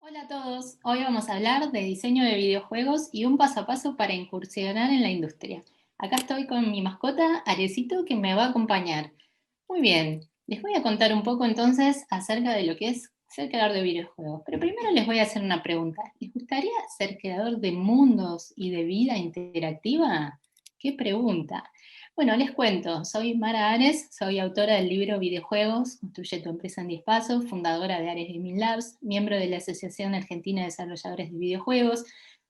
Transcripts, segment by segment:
Hola a todos, hoy vamos a hablar de diseño de videojuegos y un paso a paso para incursionar en la industria. Acá estoy con mi mascota Arecito que me va a acompañar. Muy bien, les voy a contar un poco entonces acerca de lo que es ser creador de videojuegos. Pero primero les voy a hacer una pregunta. ¿Les gustaría ser creador de mundos y de vida interactiva? ¿Qué pregunta? Bueno, les cuento, soy Mara Ares, soy autora del libro Videojuegos, Construye tu empresa en 10 pasos, fundadora de Ares Gaming Labs, miembro de la Asociación Argentina de Desarrolladores de Videojuegos,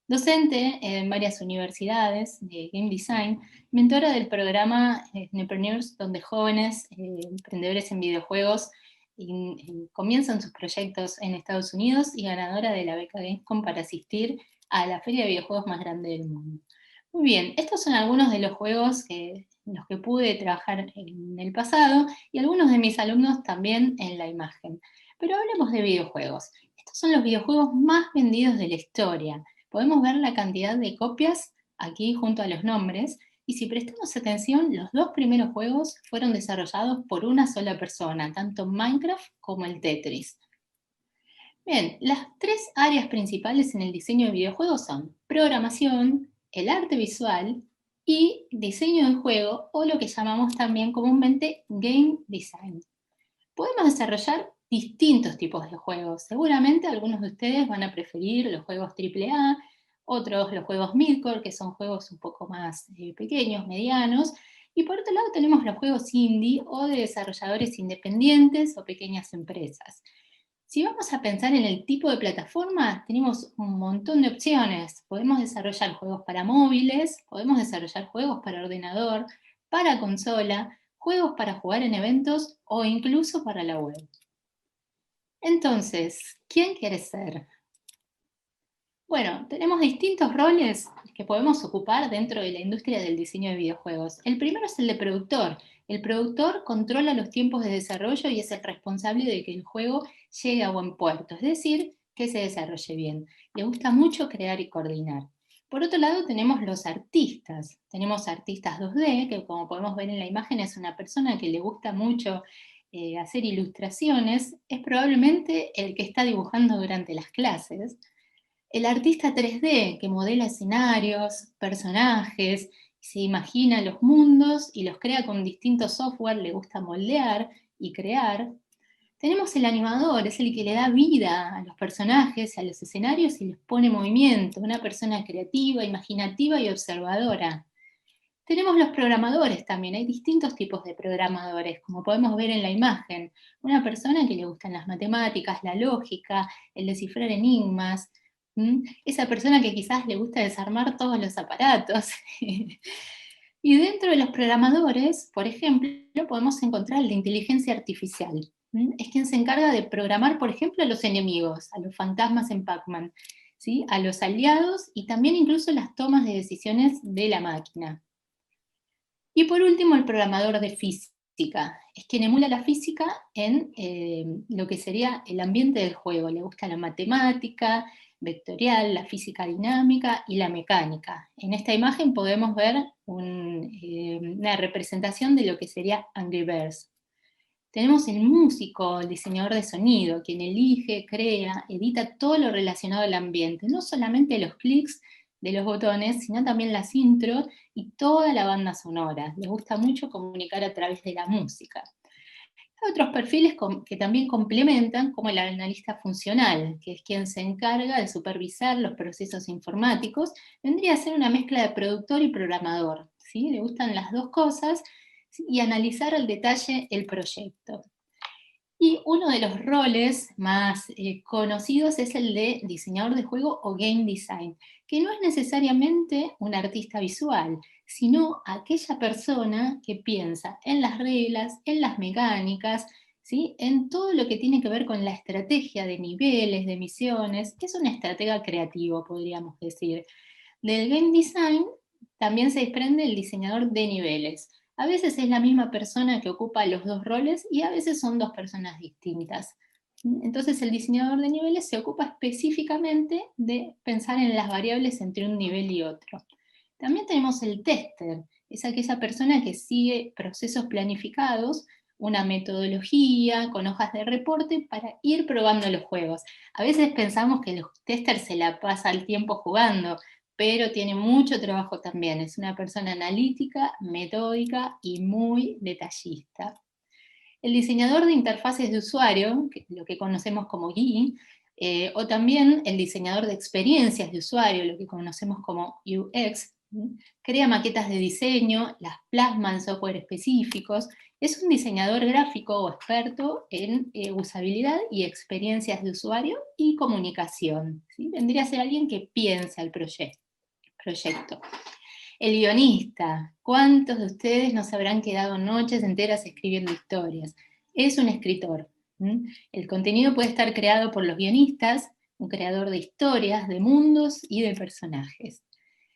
docente en varias universidades de Game Design, mentora del programa Entrepreneurs, donde jóvenes emprendedores en videojuegos comienzan sus proyectos en Estados Unidos y ganadora de la beca Gamescom para asistir a la feria de videojuegos más grande del mundo. Muy bien, estos son algunos de los juegos en los que pude trabajar en el pasado y algunos de mis alumnos también en la imagen. Pero hablemos de videojuegos. Estos son los videojuegos más vendidos de la historia. Podemos ver la cantidad de copias aquí junto a los nombres y si prestamos atención, los dos primeros juegos fueron desarrollados por una sola persona, tanto Minecraft como el Tetris. Bien, las tres áreas principales en el diseño de videojuegos son programación, el arte visual y diseño de juego, o lo que llamamos también comúnmente game design. Podemos desarrollar distintos tipos de juegos. Seguramente algunos de ustedes van a preferir los juegos AAA, otros los juegos midcore, que son juegos un poco más pequeños, medianos, y por otro lado tenemos los juegos indie o de desarrolladores independientes o pequeñas empresas. Si vamos a pensar en el tipo de plataforma, tenemos un montón de opciones. Podemos desarrollar juegos para móviles, podemos desarrollar juegos para ordenador, para consola, juegos para jugar en eventos o incluso para la web. Entonces, ¿quién quiere ser? Bueno, tenemos distintos roles que podemos ocupar dentro de la industria del diseño de videojuegos. El primero es el de productor. El productor controla los tiempos de desarrollo y es el responsable de que el juego llegue a buen puerto, es decir, que se desarrolle bien. Le gusta mucho crear y coordinar. Por otro lado, tenemos los artistas. Tenemos artistas 2D, que como podemos ver en la imagen es una persona que le gusta mucho hacer ilustraciones. Es probablemente el que está dibujando durante las clases. El artista 3D que modela escenarios, personajes, se imagina los mundos y los crea con distintos software, le gusta moldear y crear. Tenemos el animador, es el que le da vida a los personajes, a los escenarios y les pone movimiento, una persona creativa, imaginativa y observadora. Tenemos los programadores también, hay distintos tipos de programadores, como podemos ver en la imagen. Una persona que le gustan las matemáticas, la lógica, el descifrar enigmas. Esa persona que quizás le gusta desarmar todos los aparatos. Y dentro de los programadores, por ejemplo, podemos encontrar el de inteligencia artificial. Es quien se encarga de programar, por ejemplo, a los enemigos, a los fantasmas en Pac-Man, ¿sí? A los aliados y también incluso las tomas de decisiones de la máquina. Y por último, el programador de física. Es quien emula la física en lo que sería el ambiente del juego. Le gusta la matemática vectorial, la física dinámica y la mecánica. En esta imagen podemos ver una representación de lo que sería Angry Birds. Tenemos el músico, el diseñador de sonido, quien elige, crea, edita todo lo relacionado al ambiente, no solamente los clics de los botones, sino también las intros y toda la banda sonora. Les gusta mucho comunicar a través de la música. Hay otros perfiles que también complementan, como el analista funcional, que es quien se encarga de supervisar los procesos informáticos. Vendría a ser una mezcla de productor y programador, ¿sí? Le gustan las dos cosas, ¿sí? Y analizar al detalle el proyecto. Y uno de los roles más conocidos es el de diseñador de juego o game design, que no es necesariamente un artista visual, sino aquella persona que piensa en las reglas, en las mecánicas, ¿sí? En todo lo que tiene que ver con la estrategia de niveles, de misiones. Es un estratega creativo, podríamos decir. Del game design también se desprende el diseñador de niveles. A veces es la misma persona que ocupa los dos roles y a veces son dos personas distintas. Entonces el diseñador de niveles se ocupa específicamente de pensar en las variables entre un nivel y otro. También tenemos el tester, es aquella persona que sigue procesos planificados una metodología con hojas de reporte para ir probando los juegos. A veces pensamos que los testers se la pasa el tiempo jugando, pero tiene mucho trabajo también. Es una persona analítica, metódica y muy detallista. El diseñador de interfaces de usuario, lo que conocemos como GUI, o también el diseñador de experiencias de usuario, lo que conocemos como UX, crea maquetas de diseño, las plasma en software específicos, es un diseñador gráfico o experto en usabilidad y experiencias de usuario y comunicación. ¿Sí? Vendría a ser alguien que piensa el proyecto. El guionista. ¿Cuántos de ustedes nos habrán quedado noches enteras escribiendo historias? Es un escritor. El contenido puede estar creado por los guionistas, un creador de historias, de mundos y de personajes.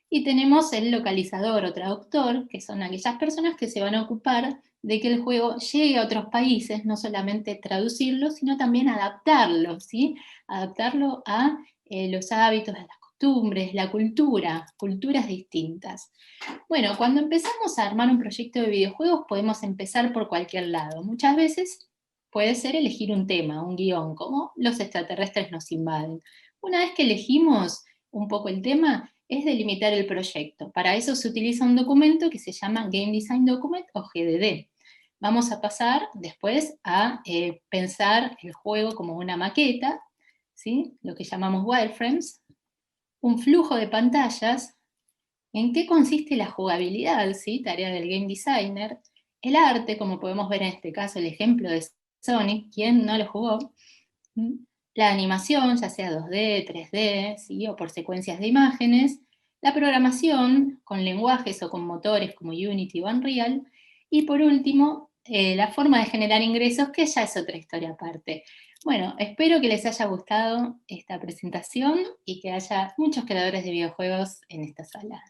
Y tenemos el localizador o traductor, que son aquellas personas que se van a ocupar de que el juego llegue a otros países, no solamente traducirlo, sino también adaptarlo, ¿sí? Adaptarlo a los hábitos, a las costumbres, la cultura, culturas distintas. Bueno, cuando empezamos a armar un proyecto de videojuegos podemos empezar por cualquier lado. Muchas veces puede ser elegir un tema, un guión, como los extraterrestres nos invaden. Una vez que elegimos un poco el tema, es delimitar el proyecto. Para eso se utiliza un documento que se llama Game Design Document o GDD. Vamos a pasar después a pensar el juego como una maqueta, ¿sí? Lo que llamamos wireframes, un flujo de pantallas, en qué consiste la jugabilidad, ¿sí? Tarea del game designer, el arte, como podemos ver en este caso el ejemplo de Sonic, ¿quién no lo jugó? La animación, ya sea 2D, 3D, ¿sí? O por secuencias de imágenes, la programación con lenguajes o con motores como Unity o Unreal, y por último, la forma de generar ingresos, que ya es otra historia aparte. Bueno, espero que les haya gustado esta presentación y que haya muchos creadores de videojuegos en esta sala.